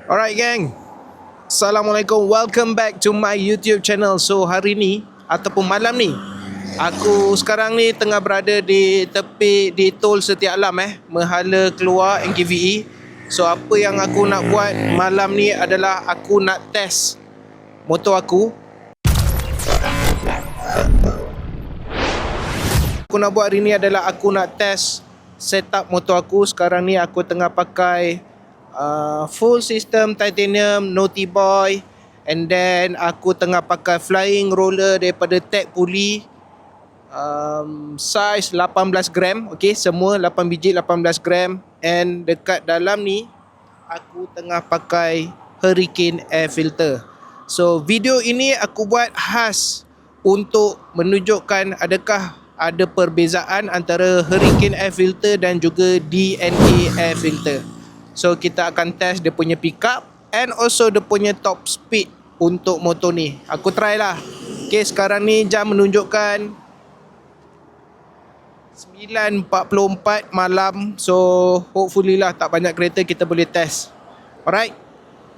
Alright gang, Assalamualaikum, welcome back to my YouTube channel. So hari ni ataupun malam ni, aku sekarang ni tengah berada di tepi di tol Setia Alam menghala keluar NKVE. So apa yang aku nak buat malam ni adalah aku nak test motor aku. Aku nak buat hari ni adalah aku nak test setup motor aku. Sekarang ni aku tengah pakai full system titanium, no T-boy, and then aku tengah pakai flying roller daripada Tech Pulley, size 18 gram. Okay, semua 8 biji 18 gram. And dekat dalam ni aku tengah pakai Hurricane air filter. So video ini aku buat khas untuk menunjukkan adakah ada perbezaan antara Hurricane air filter dan juga DNA air filter. So kita akan test dia punya pickup and also dia punya top speed untuk motor ni. Aku try lah. Okay, sekarang ni jam menunjukkan 9.44 malam. So hopefully lah tak banyak kereta, kita boleh test. Alright,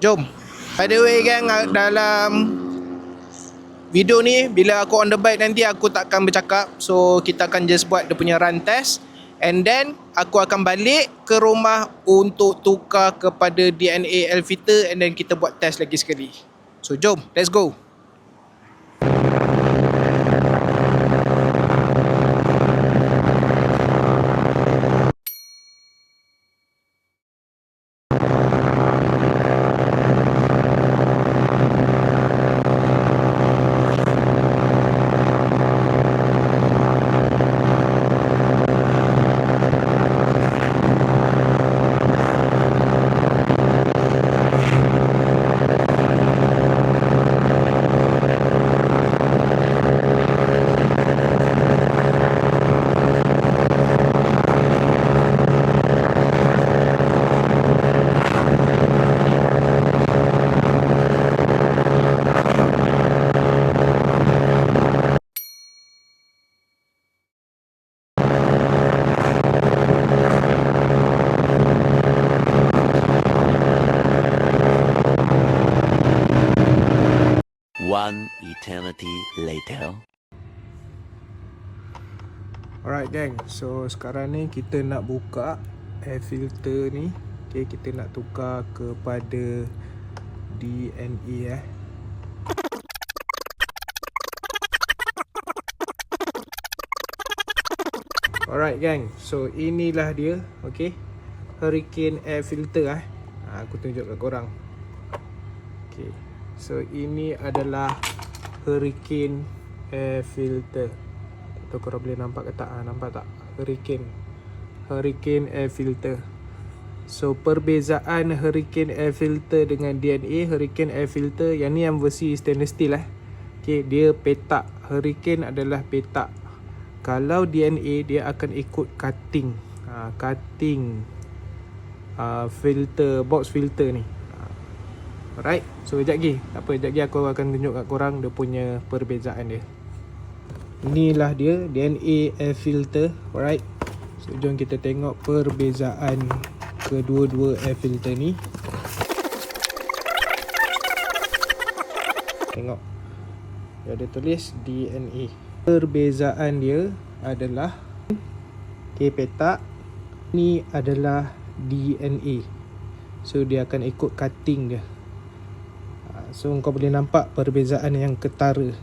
jom. By the way gang, dalam video ni bila aku on the bike nanti aku tak akan bercakap. So kita akan just buat dia punya run test, and then aku akan balik ke rumah untuk tukar kepada DNA air filter, and then kita buat test lagi sekali. So jom, let's go. One eternity later. Alright gang, so sekarang ni kita nak buka air filter ni. Okay, kita nak tukar kepada DNA Alright gang, so inilah dia. Okay, Hurricane air filter aku tunjuk kat korang. Okay, so ini adalah Hurricane air filter. Tak tahu korang boleh nampak ke tak? Nampak tak? Hurricane air filter. So perbezaan Hurricane air filter dengan DNA, Hurricane air filter yang ni yang versi stainless steel Okay, dia petak. Hurricane adalah petak. Kalau DNA dia akan ikut cutting. Filter, box filter ni. Alright, so sekejap lagi. Tak apa, sekejap lagi aku akan tunjuk kat korang dia punya perbezaan dia. Inilah dia, DNA air filter. Alright, so jom kita tengok perbezaan kedua-dua air filter ni. Tengok, dia ada tulis DNA. Perbezaan dia adalah petak, ni adalah DNA. So dia akan ikut cutting dia. So kau boleh nampak perbezaan yang ketara.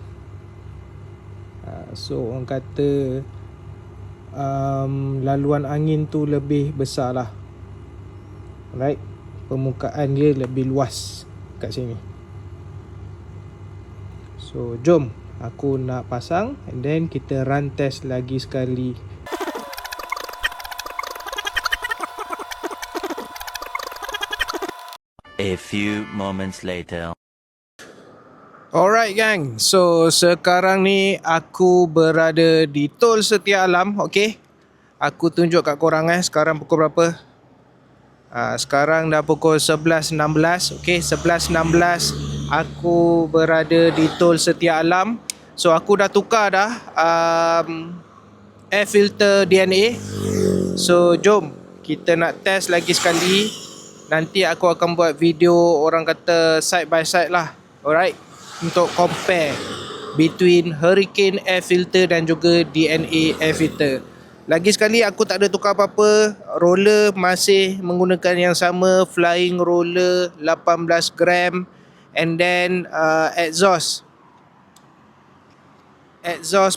So orang kata laluan angin tu lebih besar lah. Alright, permukaan dia lebih luas kat sini. So jom, aku nak pasang and then kita run test lagi sekali. A few moments later. Alright gang, so sekarang ni aku berada di tol Setia Alam. Okay, aku tunjuk kat korang sekarang pukul berapa. Sekarang dah pukul 11.16. Okay, 11.16 aku berada di tol Setia Alam. So aku dah tukar dah air filter DNA. So jom kita nak test lagi sekali. nanti aku akan buat video orang kata side by side lah. Alright, untuk compare between Hurricane air filter dan juga DNA air filter. Lagi sekali aku tak ada tukar apa-apa. Roller masih menggunakan yang sama, flying roller 18 gram. And then exhaust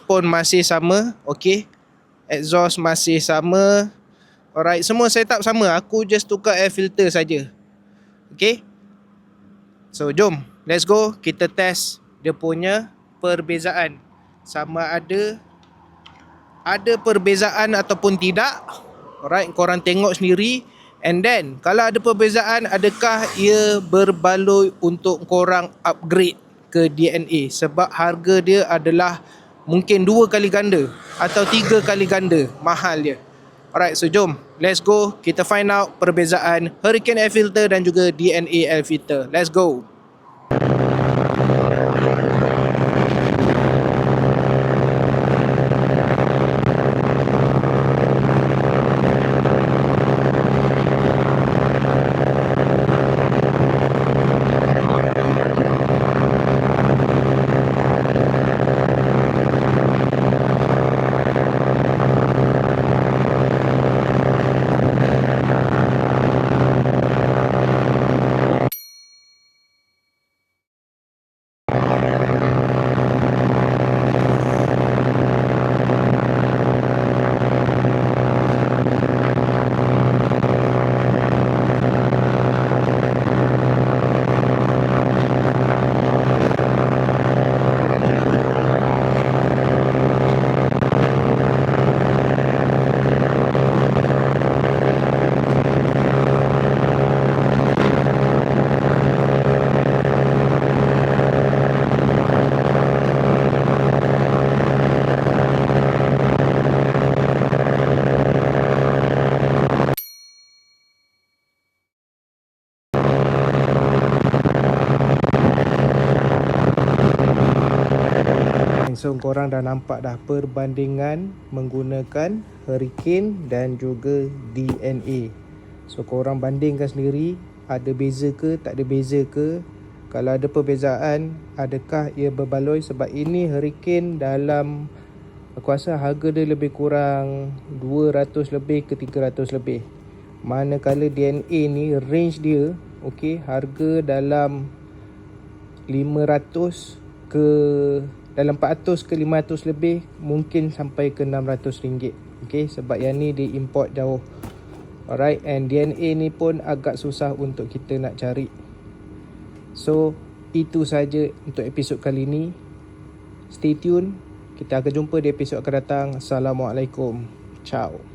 pun masih sama. Okay, exhaust masih sama. Alright, semua setup sama. Aku just tukar air filter saja. Okay, so jom, let's go. Kita test dia punya perbezaan, sama ada perbezaan ataupun tidak. Alright, korang tengok sendiri. And then kalau ada perbezaan, adakah ia berbaloi untuk korang upgrade ke DNA, sebab harga dia adalah mungkin 2 kali ganda atau 3 kali ganda mahal dia. Alright, so jom, let's go. Kita find out perbezaan Hurricane air filter dan juga DNA air filter. Let's go. So korang dah nampak dah perbandingan menggunakan Hurricane dan juga DNA. So korang bandingkan sendiri, ada beza ke, tak ada beza ke. Kalau ada perbezaan, adakah ia berbaloi, sebab ini Hurricane dalam, aku rasa harga dia lebih kurang 200 lebih ke 300 lebih. Manakala DNA ni range dia, okay, harga dalam 500 ke dalam 400 ke 500 lebih, mungkin sampai ke 600 ringgit. Okay, sebab yang ni dia import jauh. Alright, and DNA ni pun agak susah untuk kita nak cari. So itu saja untuk episod kali ni. Stay tune, kita akan jumpa di episod akan datang. Assalamualaikum. Ciao.